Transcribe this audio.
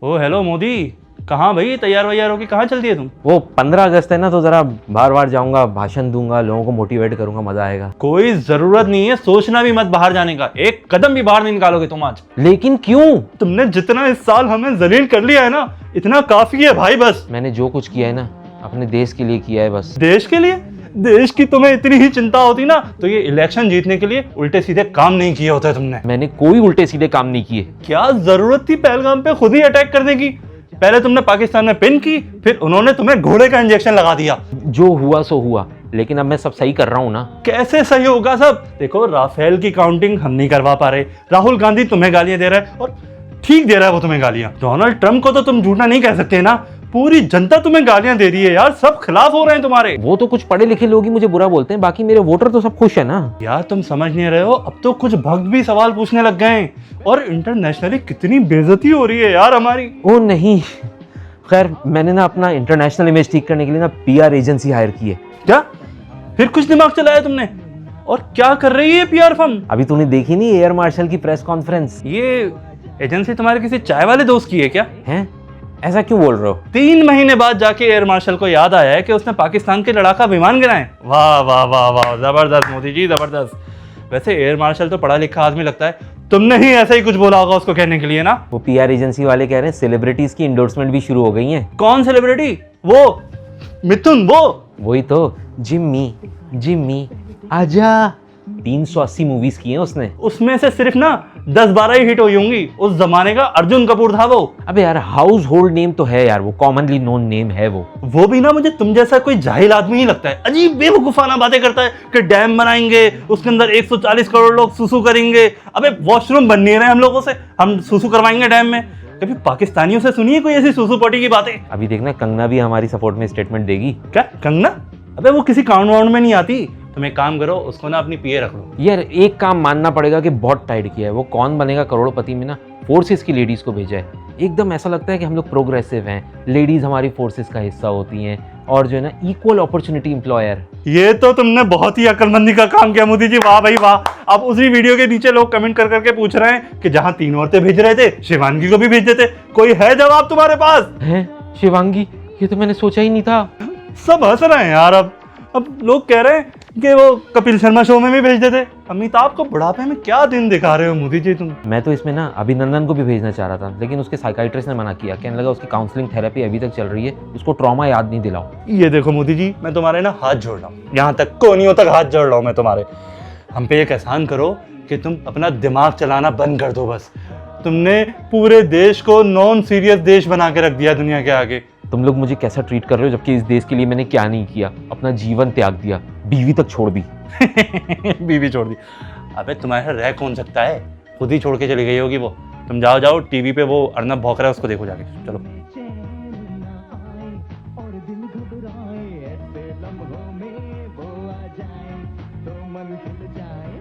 ओ hello Modi, कहाँ भाई तैयार वैयार होके कहाँ चल दिए तुम? वो 15 अगस्त है ना, तो जरा बार बार जाऊंगा, भाषण दूंगा, लोगों को मोटिवेट करूंगा, मजा आएगा। कोई जरूरत नहीं है, सोचना भी मत बाहर जाने का, एक कदम भी बाहर नहीं निकालोगे तुम आज। लेकिन क्यों? तुमने जितना इस साल हमें जलील कर लिया है ना, इतना काफी है भाई। बस मैंने जो कुछ किया है ना, अपने देश के लिए किया है बस। देश के लिए? देश की तुम्हें इतनी ही चिंता होती ना तो ये इलेक्शन जीतने के लिए उल्टे सीधे काम नहीं किए होते तुमने। मैंने कोई उल्टे सीधे काम नहीं किए। क्या जरूरत थी पहलगाम पे खुद ही अटैक करने की? पहले तुमने पाकिस्तान में पिन की, फिर उन्होंने तुम्हें घोड़े का इंजेक्शन लगा दिया। जो हुआ सो हुआ, लेकिन अब मैं सब सही कर रहा हूँ ना। कैसे सही होगा सब? देखो, राफेल की काउंटिंग हम नहीं करवा पा रहे, राहुल गांधी तुम्हें गालियां दे रहा है, और ठीक दे रहा है वो तुम्हें गालियां। डोनाल्ड ट्रंप को तो तुम झूठा नहीं कह सकते ना, पूरी जनता तुम्हें गालियां दे रही है यार, सब खिलाफ हो रहे हैं तुम्हारे। वो तो कुछ पढ़े लिखे लोग ही मुझे बुरा बोलते हैं, बाकी मेरे वोटर तो सब खुश है ना। यार तुम समझ नहीं रहे हो, अब तो कुछ भक्त भी सवाल पूछने लग गए हैं, और इंटरनेशनली कितनी बेइज्जती हो रही है यार हमारी। ओ नहीं, खैर मैंने ना अपना इंटरनेशनल इमेज ठीक करने के लिए ना पीआर एजेंसी हायर की है। क्या फिर कुछ दिमाग चलाया तुमने? और क्या कर रही है पीआर फर्म? अभी तूने देखी नहीं एयर मार्शल की प्रेस कॉन्फ्रेंस? ये एजेंसी तुम्हारे किसी चाय वाले दोस्त की है क्या? हैं? ऐसा क्यों बोल रहे हो? 3 महीने बाद जाके एयर मार्शल को याद आया है कि उसने पाकिस्तान के लड़ाका विमान गिराए। वाह वाह वाह वाह, जबरदस्त मोदी जी, जबरदस्त। वैसे एयर मार्शल तो पढ़ा लिखा आदमी लगता है, तुमने ही ऐसा ही कुछ बोला होगा उसको कहने के लिए ना। वो पीआर एजेंसी वाले कह रहे हैं सेलिब्रिटीज की इंडोर्समेंट भी शुरू हो गई हैं। कौन सेलिब्रिटी? वो मिथुन? वो वही तो, जिम्मी जिम्मी आजा। 380 मूवीज की हैं उसने। उसमें से सिर्फ ना 10-12 ही हिट हुई होंगी। उस जमाने का अर्जुन कपूर था वो। अबे यार, हाउस होल्ड नेम तो है यार, वो कॉमनली नोन नेम है वो भी ना मुझे तुम जैसा कोई जाहिल आदमी ही लगता है, अजीब बेवकूफाना बातें करता है कि डैम बनाएंगे, उसके अंदर 140 करोड़ लोग सुसु करेंगे। अबे वॉशरूम बन नहीं रहे हम लोगों से, हम सुसु करवाएंगे डैम में? कभी पाकिस्तानियों से सुनिए कोई ऐसी सुसु पोटी की बातें? अभी देखना, कंगना भी हमारी सपोर्ट में स्टेटमेंट देगी। क्या कंगना? अबे वो किसी काउंट वाउंड में नहीं आती। तुम एक काम करो, उसको ना अपनी पीए रख लो। यार एक काम मानना पड़ेगा कि बहुत टाइट किया है वो। कौन बनेगा करोड़पति में ना फोर्सेस की लेडीज को भेजा है। एकदम ऐसा लगता है कि हम लोग प्रोग्रेसिव हैं, लेडीज हमारी फोर्सेस का हिस्सा होती हैं, और जो है ना इक्वल अपॉर्चुनिटी एम्प्लॉयर। ये तो तुमने बहुत ही अक्लमंदी का काम किया मोदी जी, वाह भाई वाह। अब उसी वीडियो के नीचे लोग कमेंट कर करके पूछ रहे हैं कि जहां 3 औरतें भेज रहे थे, शिवांगी को भी भेज देते। कोई है जवाब तुम्हारे पास? है शिवांगी? ये तो मैंने सोचा ही नहीं था। सब हंस रहे हैं यार। अब लोग कह रहे हैं कि वो कपिल शर्मा शो में भी भेज देते। अमिताभ को बुढ़ापे में क्या दिन दिखा रहे हो मोदी जी तुम? मैं तो इसमें ना अभिनंदन को भी भेजना चाह रहा था, लेकिन उसके साइकाइट्रिस्ट ने मना किया। कहने लगा उसकी काउंसलिंग थेरेपी अभी तक चल रही है, उसको ट्रॉमा याद नहीं दिलाओ। ये देखो मोदी जी, मैं तुम्हारे ना हाथ जोड़ रहा हूँ, यहाँ तक कोनियों तक हाथ जोड़ रहा हूँ मैं तुम्हारे। हम पे एक एहसान करो कि तुम अपना दिमाग चलाना बंद कर दो बस। तुमने पूरे देश को नॉन सीरियस देश बना के रख दिया दुनिया के आगे। तुम लोग मुझे कैसा ट्रीट कर रहे हो, जबकि इस देश के लिए मैंने क्या नहीं किया। अपना जीवन त्याग दिया, बीवी तक छोड़ दी। बीवी छोड़ दी? अबे तुम्हारे रह कौन सकता है, खुद ही छोड़ के चली गई होगी वो। तुम जाओ जाओ, टीवी पे वो अर्नब भौंक रहा है, उसको देखो जाके, चलो। ऐसे लम्हों में वो आ जाए तो मन खिल जाए।